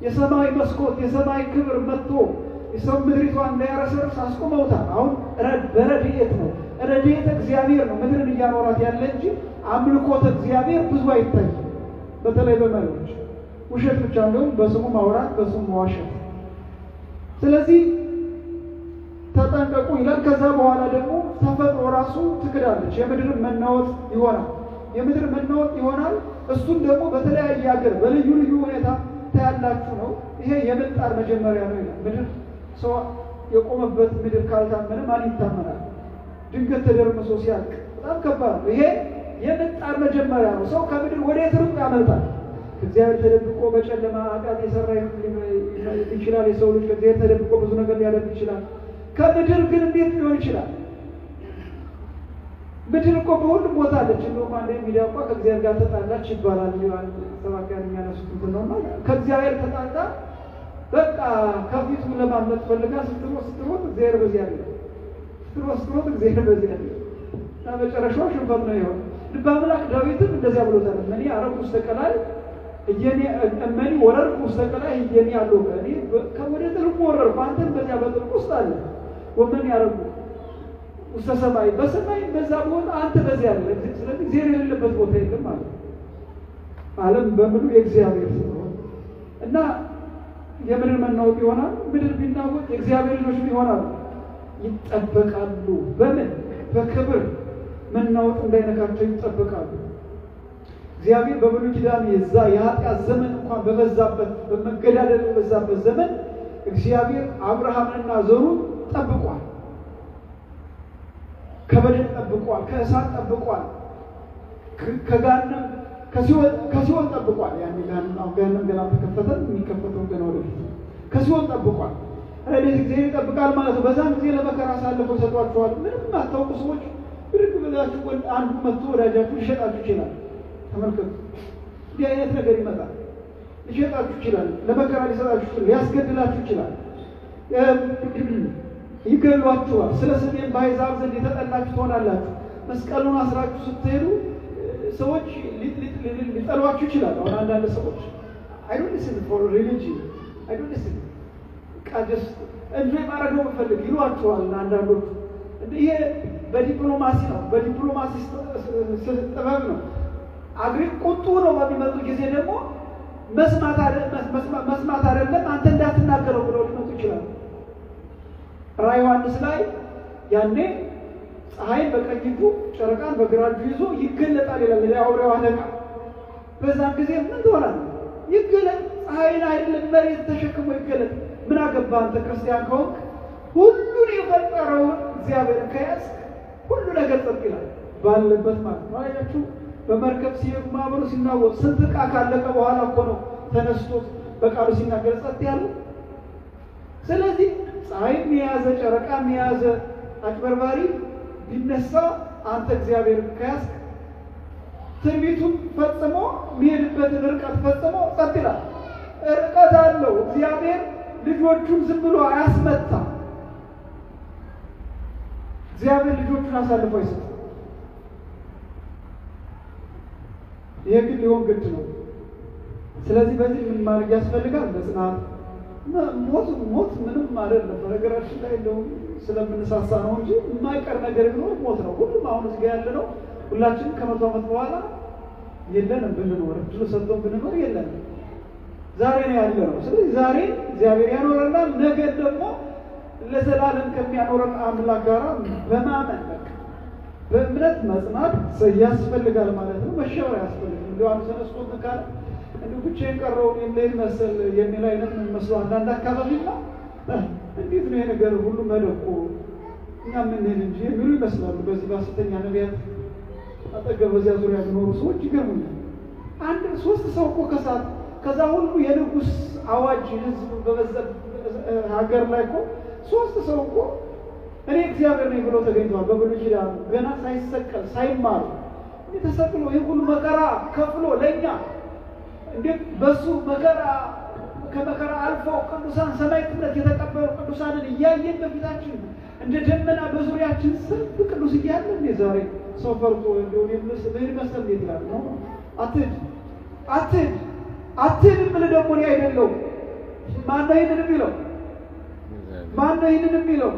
የሰማይ መስኮት የሰማይ ክብር መጥቶ የሰው ምድሪቷን እንዳያረሰርስ አስቁመውታል። አሁን በረድኤት ነው፣ ረድኤት እግዚአብሔር ነው ምድርን እያኖራት ያለ እንጂ አምልኮት እግዚአብሔር ብዙ አይታይም። በተለይ በመሪዎች ውሸት ብቻ እንደውም በስሙ ማውራት በስሙ መዋሸት። ስለዚህ ተጠንቀቁ ይላል። ከዛ በኋላ ደግሞ ተፈጥሮ ራሱ ትክዳለች። የምድር መናወጥ ይሆናል፣ የምድር መናወጥ ይሆናል። እሱን ደግሞ በተለያየ ሀገር በልዩ ልዩ ሁኔታ ታያላችሁ ነው። ይሄ የምጣር መጀመሪያ ነው ይላል። ምድር ሰው የቆመበት ምድር ካልታመነ ማን ይታመናል? ድንገት ተደርምሶ ሲያልቅ በጣም ከባድ ነው። ይሄ የምጣር መጀመሪያ ነው። ሰው ከምድር ወዴት ሩቅ ያመልጣል? እግዚአብሔር ተደብቆ በጨለማ ኃጢአት የሰራ ይችላል። የሰው ልጅ ከእግዚአብሔር ተደብቆ ብዙ ነገር ሊያደርግ ይችላል። ከምድር ግን እንዴት ሊሆን ይችላል? ምድር እኮ በሁሉም ቦታ አለች። እንደውም አንድ ሚዲያ እኮ ከእግዚአብሔር ጋር ተጣላች ይባላል። ሰባኪያን የሚያነሱት ነውና ከእግዚአብሔር ተጣላ በቃ ከፊቱ ለማምለጥ ፈልጋ ስትሮጥ እግዚአብሔር በዚያ አለ፣ ስትሮጥ እግዚአብሔር በዚያ አለ። እና መጨረሻው ሽንፈት ነው የሆነው። ልበ አምላክ ዳዊትም እንደዚያ ብሎታል። እኔ አረኩ ውስተ ቀላይ እመኒ ወረድኩ ውስተ ቀላይ እየኔ ያለው ከእኔ ከወደ ጥልቁ ወረድኩ፣ አንተም በዚያ በጥልቁ ውስጥ አለ። ወመን ያረጉ ውስተ ሰማይ በሰማይ በዛ ቦታ አንተ በዚያ አለ። ስለዚህ እግዚአብሔር የሌለበት ቦታ የለም ማለት ነው። ዓለም በሙሉ የእግዚአብሔር ስለሆነ እና የምድር መናወጥ ይሆናል። ምድር ቢናወጥ የእግዚአብሔር ልጆች ይሆናሉ፣ ይጠበቃሉ። በምን በክብር መናወጥ እንዳይነካቸው ይጠበቃሉ። እግዚአብሔር በብሉይ ኪዳን የዛ የኃጢአት ዘመን እንኳን በበዛበት በመገዳደል በበዛበት ዘመን እግዚአብሔር አብርሃምንና ዘሩን ጠብቋል። ከበደል ጠብቋል፣ ከእሳት ጠብቋል፣ ከገሃነም ከሲኦል ጠብቋል። ያኔ ገሃነም ገና ተከፈተ፣ የሚከፈተው ገና ወደፊት ከሲኦል ጠብቋል። ረድኤት እግዚአብሔር ይጠብቃል ማለት ነው። በዛም ጊዜ ለመከራ አሳልፈው ሰጧቸዋል። ምንም አታውቁ ሰዎች ብድግ ብላችሁ አንዱ መጥቶ ወዳጃችሁ ሊሸጣችሁ ይችላል። ተመልከቱ፣ እንዲህ አይነት ነገር ይመጣል። ሊሸጣችሁ ይችላል፣ ለመከራ ሊሰጣችሁ ይችላል፣ ሊያስገድላችሁ ይችላል። ይገሏችኋል። ስለ ስሜም በአሕዛብ ዘንድ የተጠላችሁ ትሆናላችሁ። መስቀሉን አስራችሁ ስትሄዱ ሰዎች ሊጠሏችሁ ይችላል። አሁን አንዳንድ ሰዎች I don't listen for religion. I don't listen. ቃደስ እንዴት ማድረግ ነው የምፈልግ ይሏችኋል አንዳንዶቹ። ይሄ በዲፕሎማሲ ነው፣ በዲፕሎማሲ ጥበብ ነው። አግሪ ቁጡ ነው በሚመጡ ጊዜ ደግሞ መስማት አይደለም አንተ እንዳትናገረው ብለው ሊመጡ ይችላል። ራዕይ ዮሐንስ ላይ ያኔ ፀሐይ በቀኝ እጁ ጨረቃን በግራ እጁ ይዞ ይገለጣል ይላል የአውሬው አለቃ። በዛን ጊዜ ምን ትሆናለህ? ይገለጥ ፀሐይን አይደለም መሬት ተሸክሞ ይገለጥ። ምን አገባ አንተ ክርስቲያን ከሆንክ ሁሉን የፈጠረውን እግዚአብሔርን ከያዝክ ሁሉ ነገር ጸጥ ይላል ባለበት ማለት ነው። አያችሁ በመርከብ ሲሄዱ ማዕበሉ ሲናወጥ ስንት ዕቃ ካለቀ በኋላ እኮ ነው ተነስቶ በቃሉ ሲናገር ጸጥ ያለው። ስለዚህ ፀሐይን የያዘ ጨረቃን የያዘ አጭበርባሪ ቢነሳ አንተ እግዚአብሔርን ከያዝክ ትንቢቱን ፈጽሞ የሚሄድበትን ርቀት ፈጽሞ ጸጥ ይላል። ርቀት አለው እግዚአብሔር ልጆቹን ዝም ብሎ አያስመታም። እግዚአብሔር ልጆቹን አሳልፎ አይሰጥም። ይሄ ግን ሊሆን ግድ ነው። ስለዚህ በዚህ ምን ማድረግ ያስፈልጋል? መጽናት። ሞት ምንም አይደለም። በነገራችን ላይ እንደው ስለምንሳሳ ነው እንጂ የማይቀር ነገር ቢኖር ሞት ነው። ሁሉም አሁን እዚህ ያለ ነው። ሁላችንም ከመቶ ዓመት በኋላ የለንም ብንኖር እድሉ ሰጥቶን ብንኖር የለንም። ዛሬ ነው ያለነው። ስለዚህ ዛሬ እግዚአብሔር ያኖረናል። ነገ ደግሞ ለዘላለም ከሚያኖረን አምላክ ጋር በማመን በእምነት መጽናት ያስፈልጋል ማለት ነው። መሸበር ያስፈልጋል። እንደው አንተ ተነስቶት ካለ እንደው ብቻዬን ቀረው የሚል መሰል የሚል አይነት ነው መስሎ አንዳንድ አካባቢና እንዴት ነው ይሄ ነገር ሁሉ መለቆ እኛ ምን እንጂ የሚሉ ይመስላሉ። በዚህ በሐሰተኛ ነቢያት አጠገብ በዚያ ዙሪያ የሚኖሩ ሰዎች ይገርሙኛል። አንድ ሶስት ሰው እኮ ከዛ ሁሉ የንጉስ አዋጅ ህዝብ በበዛ ሀገር ላይ እኮ ሶስት ሰው እኮ እኔ እግዚአብሔር ነኝ ብሎ ተገኝቷል። በብሉይ ኪዳን ገና ሳይሰቀል ሳይማሩ ተሰቅሎ ይህ ሁሉ መከራ ከፍሎ ለኛ እንዴት በሱ መከራ ከመከራ አልፈው ቅዱሳን ሰማዕትነት የተቀበሉ ቅዱሳንን እያየን በፊታችን እንደ ደመና በዙሪያችን ስንት ቅዱስ እያለ እንዴ ዛሬ ሰው ፈርቶ እንደው ይምስ በይመስል ይላል ነው። አትድ ምን ደግሞ ነው አይደለው? ማነው ይሄንን የሚለው?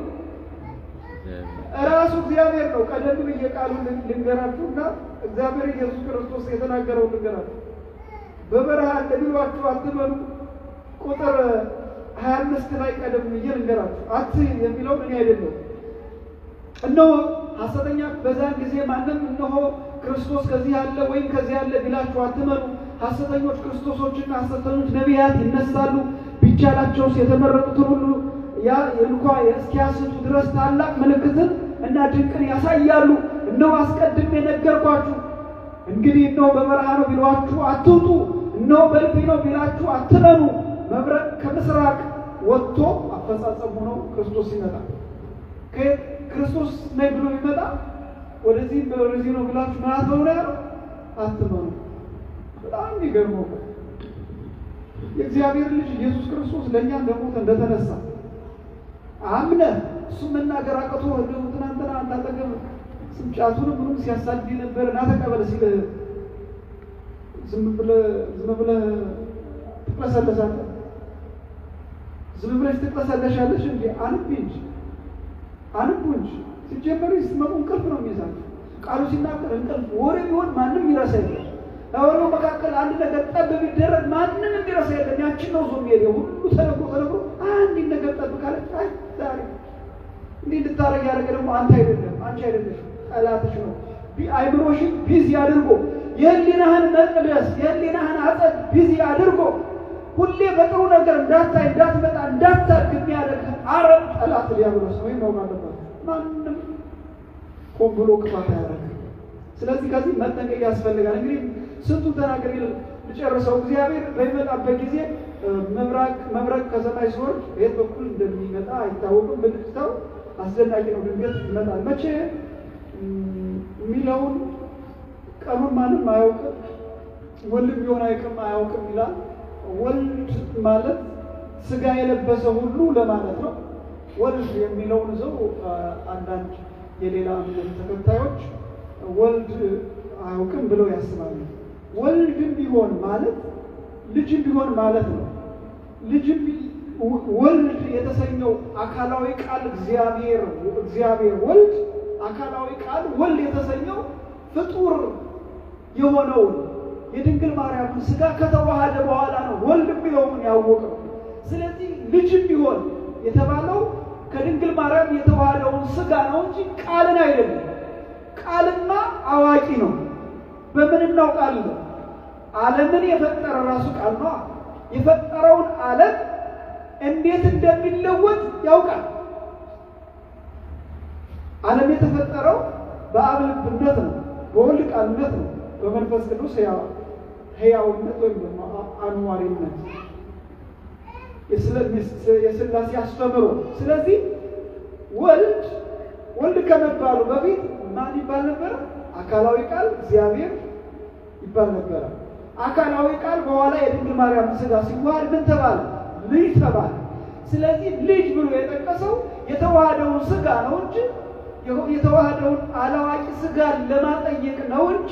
ራሱ እግዚአብሔር ነው። ቀደም ብዬ ቃሉን ልንገራችሁና እግዚአብሔር ኢየሱስ ክርስቶስ የተናገረው ልንገራችሁ። በበረሃ ለቢሏችሁ አትበሉ ቁጥር 25 ላይ ቀደም ብዬ ልንገራችሁ። አትይ የሚለው እኔ አይደለም። እነሆ ሐሰተኛ በዛን ጊዜ ማንም እነሆ ክርስቶስ ከዚህ ያለ ወይም ከዚህ ያለ ቢላችሁ አትመኑ። ሐሰተኞች ክርስቶሶችና ሐሰተኞች ነቢያት ይነሳሉ። ቢቻላቸውስ የተመረጡትን ሁሉ እንኳን እስኪያስቱ ድረስ ታላቅ ምልክትን እና ድንቅን ያሳያሉ። እነሆ አስቀድሜ ነገርኳችሁ። እንግዲህ እነሆ በበረሃ ነው ቢሏችሁ አትውጡ፣ እነሆ በልብ ነው ቢላችሁ አትመኑ። መብረቅ ከምስራቅ ወጥቶ አፈጻጸሙ ነው ክርስቶስ ይመጣል። ክርስቶስ ነይ ብሎ ይመጣ ወደዚህ ነው ብላችሁ ማለት ነው ያለው አትመኑ። በጣም ይገርመው የእግዚአብሔር ልጅ ኢየሱስ ክርስቶስ ለኛ እንደሞተ እንደተነሳ አምነ እሱ መናገር አቅቶ እንደው ትናንትና አንታጠገብ ስንጫቱን ምንም ሲያሳድድ ነበር እና ተቀበለ ሲል ዝም ብለህ ትቀሰለሳለህ። ዝም ብለሽ ትቀሰለሻለሽ እንዴ? አንቡ እንጂ ሲጀመር ይስመሩ እንቅልፍ ነው የሚይዛቸው። ቃሉ ሲናገር እንቅልፍ ወሬ ቢሆን ማንም ይረሳ የለም። አወራው መካከል አንድ ነገር ጠብ ቢደረግ ማንም ይረሳ የለም። ያችን ነው ዞም ይሄው ሁሉ ተነግሮ አንድ ነገር ጠብ ካለች አይ ዛሬ እንዴ ልታረግ ያደረገ ደግሞ አንቺ አይደለሽ ጠላትሽ ነው። አይምሮሽን ቢዚ አድርጎ የህሊናህን መቅደስ የህሊናህን አጸድ ቢዚ አድርጎ ሁሌ በጥሩ ነገር እንዳታይ እንዳትመጣ እንዳታድግ የሚያደርግ አረብ ጠላት ዲያብሎስ ነው ማለት ነው። ማንም ቆምብሎ ክፋት ያደርጋል። ስለዚህ ከዚህ መጠንቀቅ ያስፈልጋል። እንግዲህ ስንቱ ተናገር ልጨርሰው። እግዚአብሔር በሚመጣበት ጊዜ መብረቅ ከሰማይ ሲወርድ በየት በኩል እንደሚመጣ አይታወቅም። ብልጭታው አስደናቂ ነው። ድንገት ይመጣል። መቼ የሚለውን ቀኑን ማንም አያውቅም። ወልድ ቢሆን አያውቅም ይላል። ወልድ ማለት ስጋ የለበሰ ሁሉ ለማለት ነው። ወልድ የሚለውን ሰው አንዳንድ የሌላ እምነት ተከታዮች ወልድ አያውቅም ብለው ያስባሉ። ወልድም ቢሆን ማለት ልጅም ቢሆን ማለት ነው። ልጅም ወልድ የተሰኘው አካላዊ ቃል እግዚአብሔር ወልድ አካላዊ ቃል ወልድ የተሰኘው ፍጡር የሆነውን የድንግል ማርያምን ሥጋ ከተዋሃደ በኋላ ነው ወልድ ቢሆን ያወቀው። ስለዚህ ልጅም ቢሆን የተባለው ከድንግል ማርያም የተዋሃደውን ሥጋ ነው እንጂ ቃልን አይደለም። ቃልና አዋቂ ነው። በምን እናውቃለን? ዓለምን የፈጠረ ራሱ ቃል ነው። የፈጠረውን ዓለም እንዴት እንደሚለወጥ ያውቃል። ዓለም የተፈጠረው በአብ ልብነት ነው፣ በወልድ ቃልነት ነው፣ በመንፈስ ቅዱስ ሕያውነት ወይም ደግሞ አኗሪነት የሥላሴ አስተምሮ። ስለዚህ ወልድ ከመባሉ በፊት ማን ይባል ነበር? አካላዊ ቃል እግዚአብሔር ይባል ነበር። አካላዊ ቃል በኋላ የድንግል ማርያም ሥጋ ሲዋሃድ ምን ተባለ? ልጅ ተባለ። ስለዚህ ልጅ ብሎ የጠቀሰው የተዋሃደውን ሥጋ ነው እንጂ የተዋሃደውን አላዋቂ ሥጋን ለማጠየቅ ነው እንጂ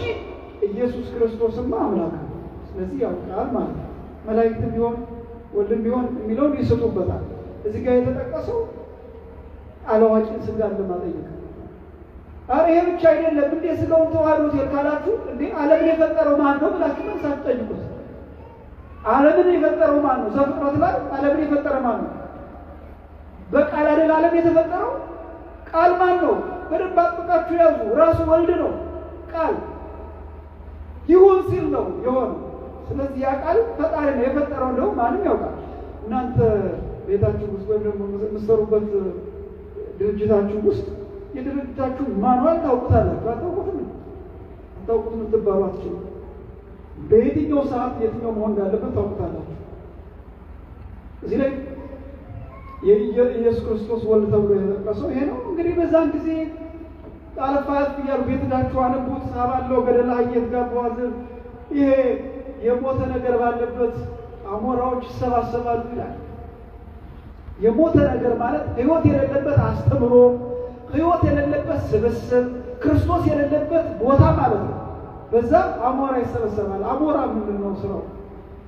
ኢየሱስ ክርስቶስማ አምላክ ነው። ስለዚህ ያውቃል ማለት ነው። መላእክትም ቢሆን ወልድም ቢሆን የሚለውን ይሰጡበታል። እዚህ ጋር የተጠቀሰው አላዋቂን ሥጋን ለማጠየቅ። አረ ይሄ ብቻ አይደለም። እንዴ ሥጋውን ተዋህዶት ካላችሁ እንዴ ዓለምን የፈጠረው ማን ነው ብላችሁ መልሳት ጠይቁት። ዓለምን የፈጠረው ማን ነው? ዘፍጥረት ላይ ዓለምን የፈጠረ ማን ነው? በቃል አይደል ዓለም የተፈጠረው? ቃል ማን ነው? በደንብ አጥብቃችሁ ያዙ። ራሱ ወልድ ነው። ቃል ይሁን ሲል ነው የሆነው። ስለዚህ ያ ቃል ፈጣሪ ነው። የፈጠረው እንደው ማንም ያውቃል። እናንተ ቤታችሁ ውስጥ ወይም ደግሞ የምትሰሩበት ድርጅታችሁ ውስጥ የድርጅታችሁ ማንዋል ታውቁታላችሁ። አታውቁትም ልትባሉ አትችሉም። በየትኛው ሰዓት የትኛው መሆን እንዳለበት ታውቁታላችሁ። እዚህ ላይ የኢየሱስ ክርስቶስ ወልድ ተብሎ የተጠቀሰው ይሄ ነው። እንግዲህ በዛን ጊዜ አለፋት እያሉ ቤት ዳችሁ አንቡት ሳባለው ገደል አየት ጋር በዋዝን ይሄ የሞተ ነገር ባለበት አሞራዎች ይሰባሰባሉ ይላል። የሞተ ነገር ማለት ሕይወት የሌለበት አስተምሮ፣ ሕይወት የሌለበት ስብስብ፣ ክርስቶስ የሌለበት ቦታ ማለት ነው። በዛ አሞራ ይሰበሰባል። አሞራ ምንድን ነው ስራው?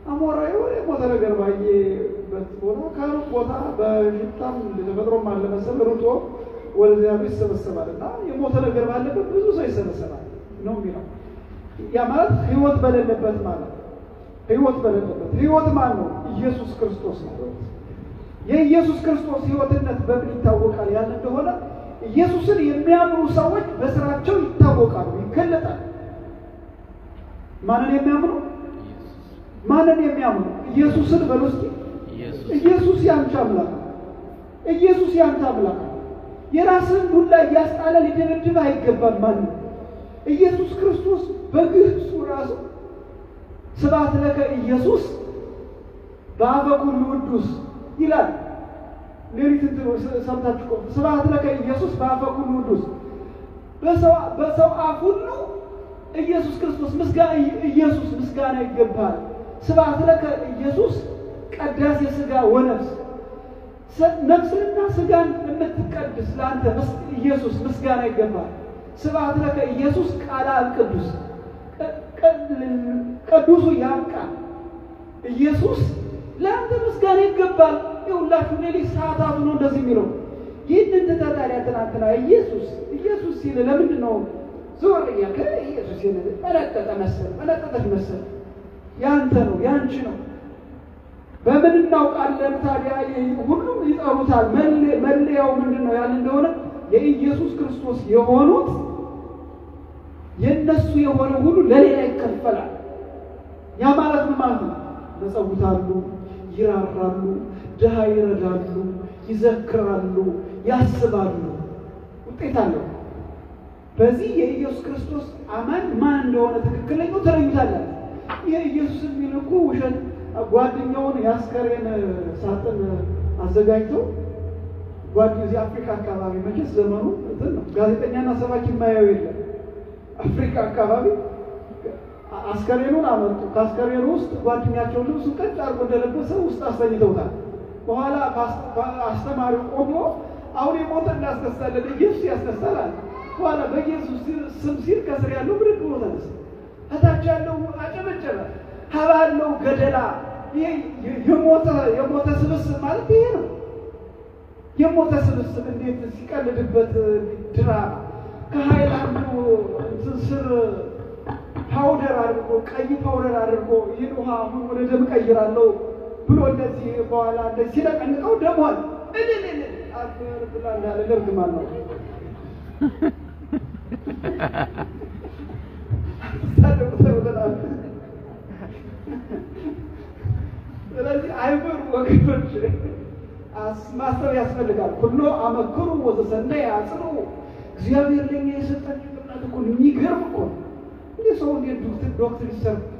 አሞራ የሞተ ነገር ባየበት ቦታ ከሩቅ ቦታ በሽታም ተፈጥሮም አለ መሰል ሩጦ ወደዚያ ይሰበሰባልና የሞተ ነገር ባለበት ብዙ ሰው ይሰበሰባል ነው የሚለው። ያ ማለት ሕይወት በሌለበት ማለት ነው። ሕይወት በሌለበት ሕይወት ማን ነው? ኢየሱስ ክርስቶስ ነው። የኢየሱስ ክርስቶስ ሕይወትነት በምን ይታወቃል? ያን እንደሆነ ኢየሱስን የሚያምኑ ሰዎች በስራቸው ይታወቃሉ፣ ይገለጣል። ማንን የሚያምኑ? ማንን የሚያምኑ? ኢየሱስን በሉ እስኪ። ኢየሱስ ያንተ አምላክ ነው። ኢየሱስ ያንተ አምላክ ነው። የራስህን ዱላ እያስጣለ ሊደበድብ አይገባም። ማንም ኢየሱስ ክርስቶስ በግልጹ ራሱ ስብሐት ለከ ኢየሱስ በአፈ ኩሉ ቅዱስ ይላል። ሌሊት ሰምታችሁ እኮ ስብሐት ለከ ኢየሱስ በአፈ ኩሉ ቅዱስ። በሰው አፍ ሁሉ ኢየሱስ ክርስቶስ ምስጋና ይገባል። ስብሐት ለከ ኢየሱስ ቀዳሴ ሥጋ ወነፍስ። ነፍስንና ሥጋን የምትቀድስ ለአንተ ኢየሱስ ምስጋና ይገባል። ስብሐት ለከ ኢየሱስ ቃለ አብ ቅዱስ። ቅዱሱ ያንቃል ኢየሱስ ለአንተ ምስጋና ይገባል። ይኸውላችሁ ሌሊት ሰዓታቱ ነው እንደዚህ የሚለው። ይህንን ተታታሪያ ትናንትና ኢየሱስ ሲል ለምንድን ነው ዞር እያልክ ኢየሱስ ሲል መለጠጠሽ መሰል? ያንተ ነው ያንቺ ነው። በምን እናውቃለን ታዲያ? ሁሉም ይጠሩታል። መለያው ምንድን ነው ያለ እንደሆነ የኢየሱስ ክርስቶስ የሆኑት የነሱ የሆነ ሁሉ ለሌላ ይከፈላል። ያ ማለት ምን ማለት ነው? መጸውታሉ፣ ይራራሉ፣ ድሃ ይረዳሉ፣ ይዘክራሉ፣ ያስባሉ። ውጤት አለው። በዚህ የኢየሱስ ክርስቶስ አማን ማን እንደሆነ ትክክለኛው ተለይቷል። የኢየሱስ የሚልኩ ውሸት ጓደኛውን ያስከሬን ሳጥን አዘጋጅተው ጓደኛው አፍሪካ አካባቢ መቼስ ዘመኑ እንትን ነው። ጋዜጠኛና ሰባኪ የማያየው የለም። አፍሪካ አካባቢ አስከሬኑን አመጡ። ከአስከሬኑ ውስጥ ጓደኛቸው ልብሱ ቀጥ አድርጎ እንደለበሰ ውስጥ አስተኝተውታል። በኋላ አስተማሪው ቆሞ አሁን የሞተ እናስነሳለን ኢየሱስ ያስነሳል። በኋላ በኢየሱስ ስም ሲል ከስር ያለው ብድግ ብሎ ተነሳ። ከታች ያለው አጨበጨበ። ሀባለው ገደላ። ይሄ የሞተ ስብስብ ማለት ይሄ ነው። የሞተ ስብስብ እንዴት ሲቀልድበት ድራማ ከሃይላንዱ ስር ፓውደር አድርጎ ቀይ ፓውደር አድርጎ ይሄን ውሃ አሁን ወደ ደም ቀይራለሁ ብሎ እንደዚህ በኋላ እንደዚህ ሲለቀንቀው ደሟል። እልል አፈር ብላ እንዳለ ደርግማን ነው። ስለዚህ አይበር ወገኖች ማሰብ ያስፈልጋል። ሁሉ አመክሩ ወዘሰናይ አጽኑ። እግዚአብሔር ለኛ የሰጠን ቅጣት እኮ የሚገርም እኮ ነው። ሰው እንዴት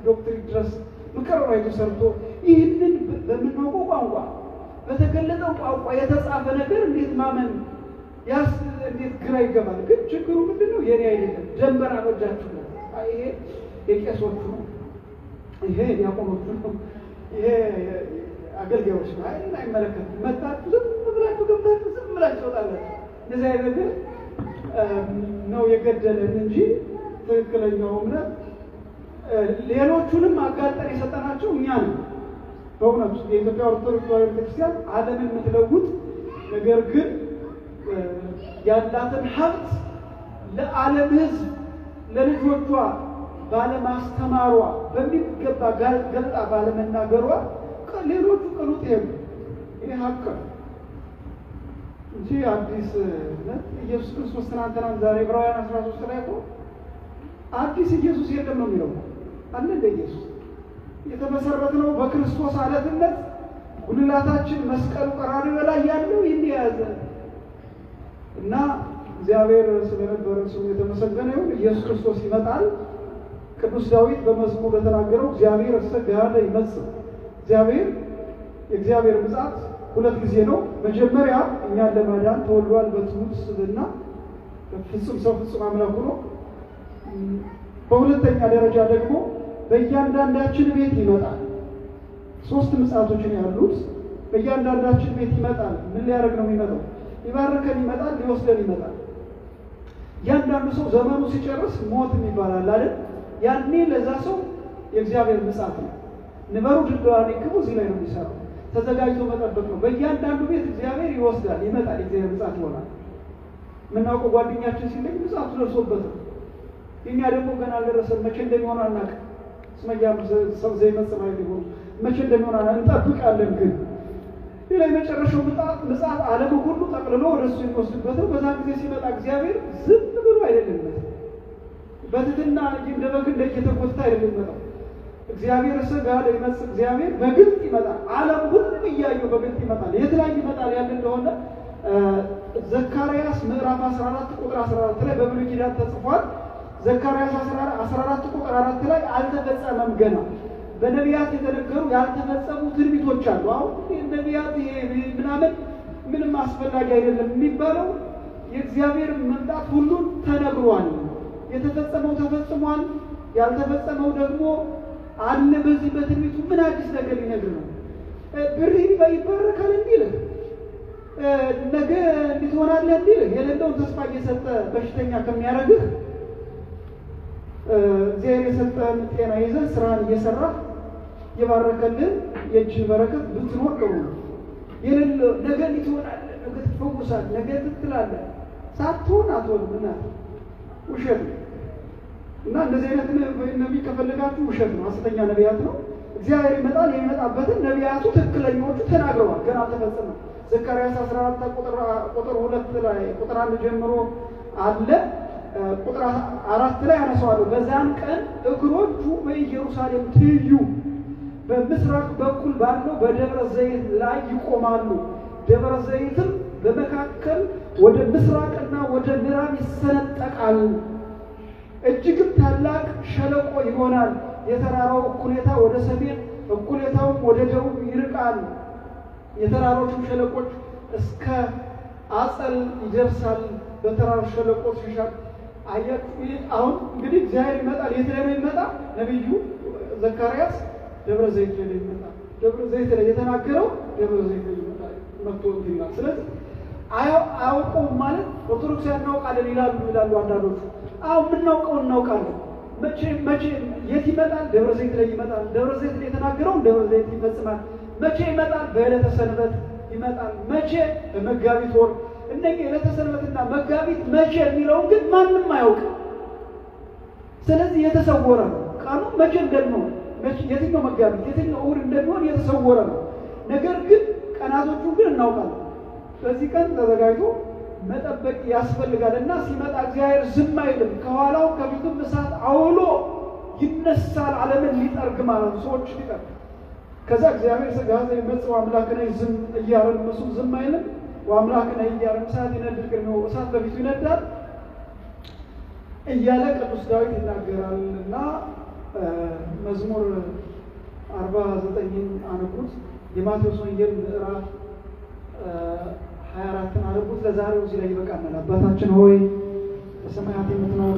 ዶክተር ድረስ ምከረው ላይ ተሰርቶ ይህንን በምናውቀው ቋንቋ በተገለጠው ቋንቋ የተጻፈ ነገር እንዴት ማመን ያስ እንዴት ግራ ይገባል። ግን ችግሩ ምንድነው? የኔ አይደለም። ደንበር አበጃችሁ ነው። ይሄ የቄሶቹ ነው። ይሄ ያቆሙት ነው። ይሄ አገልጋዮች ነው። አይመለከትም። መጣችሁ ዝም ብላችሁ ገብታችሁ ዝም ብላችሁ ወጣላችሁ። እንደዚህ አይነት ነው የገደለን እንጂ ትክክለኛው እምነት ሌሎቹንም አጋልጠን የሰጠናቸው እኛ ነው። በእውነቱ የኢትዮጵያ ኦርቶዶክስ ተዋሕዶ ቤተክርስቲያን ዓለምን የምትለውጥ ነገር ግን ያላትን ሀብት ለዓለም ሕዝብ ለልጆቿ ባለማስተማሯ በሚገባ ገልጣ ባለመናገሯ ሌሎቹ ቅሉጥ ይሄዱ። ይሄ ሀቅ እንጂ አዲስ ኢየሱስ ክርስቶስ ትናንትናም ዛሬ ዕብራውያን 13 ላይ እኮ አዲስ ኢየሱስ የለም ነው የሚለው። አለ እንደ ኢየሱስ የተመሰረተው በክርስቶስ አለትነት ጉልላታችን መስቀሉ ቀራንዮ ላይ ያለው ይያያዘ እና እግዚአብሔር ስለነበረ ስሙ የተመሰገነ ይሁን። ኢየሱስ ክርስቶስ ይመጣል። ቅዱስ ዳዊት በመዝሙር ለተናገረው እግዚአብሔር እሰጋደ ይመጽእ። የእግዚአብሔር ምጽአት ሁለት ጊዜ ነው። መጀመሪያ እኛን ለማዳን ተወልዷል በትሑት ስብዕና ፍጹም ሰው ፍጹም አምላክ ሆኖ፣ በሁለተኛ ደረጃ ደግሞ በእያንዳንዳችን ቤት ይመጣል። ሶስት ምጽአቶች ነው ያሉት። በእያንዳንዳችን ቤት ይመጣል። ምን ሊያደርግ ነው የሚመጣው? ሊባርከን ይመጣል፣ ሊወስደን ይመጣል። ያንዳንዱ ሰው ዘመኑ ሲጨርስ ሞት ይባላል አይደል? ያኔ ለዛ ሰው የእግዚአብሔር ምጽአት ነው። ንበሩ ድልዋን ይክቡ እዚህ ላይ ነው የሚሰራው። ተዘጋጅቶ መጠበቅ ነው። በእያንዳንዱ ቤት እግዚአብሔር ይወስዳል፣ ይመጣል። የእግዚአብሔር ምጽአት ይሆናል። ምናውቀው ጓደኛችን ሲለኝ ምጽአቱ ደርሶበት ነው። እኛ ደግሞ ገና አልደረሰም። መቼ እንደሚሆን አናውቅም። ስመያም ሰው ዘይመጽማይ ሊሆን መቼ እንደሚሆን እንጠብቃለን። ግን ሌላ የመጨረሻው ምጽአት ዓለም ሁሉ ጠቅልሎ ወደሱ የሚወስድበት ነው። በዛ ጊዜ ሲመጣ እግዚአብሔር ዝም ብሎ አይደለም፣ በትህትና እንደ በግ እንደየተቆጣ አይደለም። እግዚአብሔር እሰጋደ ይመጽእ። እግዚአብሔር በግልጥ ይመጣል። ዓለም ሁሉ እያየው በግልጥ ይመጣል። የት ላይ ይመጣል ያለ እንደሆነ ዘካርያስ ምዕራፍ 14 ቁጥር 14 ላይ በብሉይ ኪዳን ተጽፏል። ዘካርያስ 14 ቁጥር 4 ላይ አልተፈጸመም ገና በነቢያት የተነገሩ ያልተፈጸሙ ትንቢቶች አሉ። አሁን ነቢያት ምንም አስፈላጊ አይደለም የሚባለው የእግዚአብሔር መምጣት ሁሉን ተነግሯል። የተፈጸመው ተፈጽሟል፣ ያልተፈጸመው ደግሞ አለ። በዚህ በትንቢቱ ምን አዲስ ነገር ሊነግር ነው? ብር ይባረካል እንዲል ነገ እንድትሆናለህ እንዲል የሌለውን ተስፋ እየሰጠ በሽተኛ ከሚያደርግህ እግዚአብሔር የሰጠን ጤና ይዘህ ስራን እየሰራህ የባረከልን የእጅን በረከት ብትኖር ጥሩ ነው። የሌለው ነገ እንድትሆናለህ፣ ነገ ትፈውሳለህ፣ ነገ ትትላለህ ሳትሆን አትሆንም። እና ውሸት ነው። እና እንደዚህ አይነት ነቢይ ከፈለጋችሁ ውሸት ነው፣ ሐሰተኛ ነቢያት ነው። እግዚአብሔር ይመጣል። የሚመጣበትን ነቢያቱ ትክክለኛዎቹ ተናግረዋል፣ ገና አልተፈጸመም። ዘካርያስ 14 ቁጥር 2 ላይ ቁጥር 1 ጀምሮ አለ። ቁጥር 4 ላይ አነሳዋለሁ። በዛን ቀን እግሮቹ በኢየሩሳሌም ትይዩ በምስራቅ በኩል ባለው በደብረ ዘይት ላይ ይቆማሉ። ደብረ ዘይትም በመካከል ወደ ምስራቅና ወደ ምዕራብ ይሰነጠቃል። እጅግም ታላቅ ሸለቆ ይሆናል። የተራራው እኩሌታ ወደ ሰሜን እኩሌታውም ወደ ደቡብ ይርቃል። የተራሮቹ ሸለቆች እስከ አጸል ይደርሳል። በተራሮች ሸለቆ ሲሻል አያችሁ። አሁን እንግዲህ እግዚአብሔር ይመጣል። የት ላይ ነው የሚመጣ? ነብዩ ዘካርያስ ደብረ ዘይት ላይ ይመጣል። ደብረ ዘይት ላይ የተናገረው ደብረ ዘይት ላይ ይመጣል። መጥቶ ይላል። ስለዚህ አያውቁም ማለት ኦርቶዶክስ ያናውቃለን ይላሉ አንዳንዶቹ። አሁን ምናውቀው እናውቃለን። መቼ የት ይመጣል? ደብረ ዘይት ላይ ይመጣል። ደብረ ዘይት ላይ የተናገረው ደብረ ዘይት ይፈጽማል። መቼ ይመጣል? በዕለተ ሰንበት ይመጣል። መቼ? በመጋቢት ወር። እነዚህ ዕለተ ሰንበትና መጋቢት መቼ የሚለውን ግን ማንም አያውቅም። ስለዚህ የተሰወረ ነው። ቀኑ መቼ እንደሚሆን የትኛው መጋቢት የትኛው እሑድ እንደሚሆን የተሰወረ ነው። ነገር ግን ቀናቶቹን ግን እናውቃለን። በዚህ ቀን ተዘጋጅቶ መጠበቅ ያስፈልጋልና ሲመጣ እግዚአብሔር ዝም አይልም። ከኋላው ከፊቱም እሳት አውሎ ይነሳል። ዓለምን ሊጠርግ ማለት ነው፣ ሰዎች ሊጠርግ። ከዛ እግዚአብሔር ስጋዘ ይመጽእ አምላክነ ዝም እያለ እሱ ዝም አይልም። ወአምላክነ እያለ እሳት ይነድድ ቅድሜው እሳት በፊቱ ይነዳል እያለ ቅዱስ ዳዊት ይናገራልና መዝሙር 49ን አነቡት። የማቴዎስ ወንጌል ምዕራፍ 24ን አነቡት። ለዛሬው እዚህ ላይ ይበቃናል። አባታችን ሆይ በሰማያት የምትኖር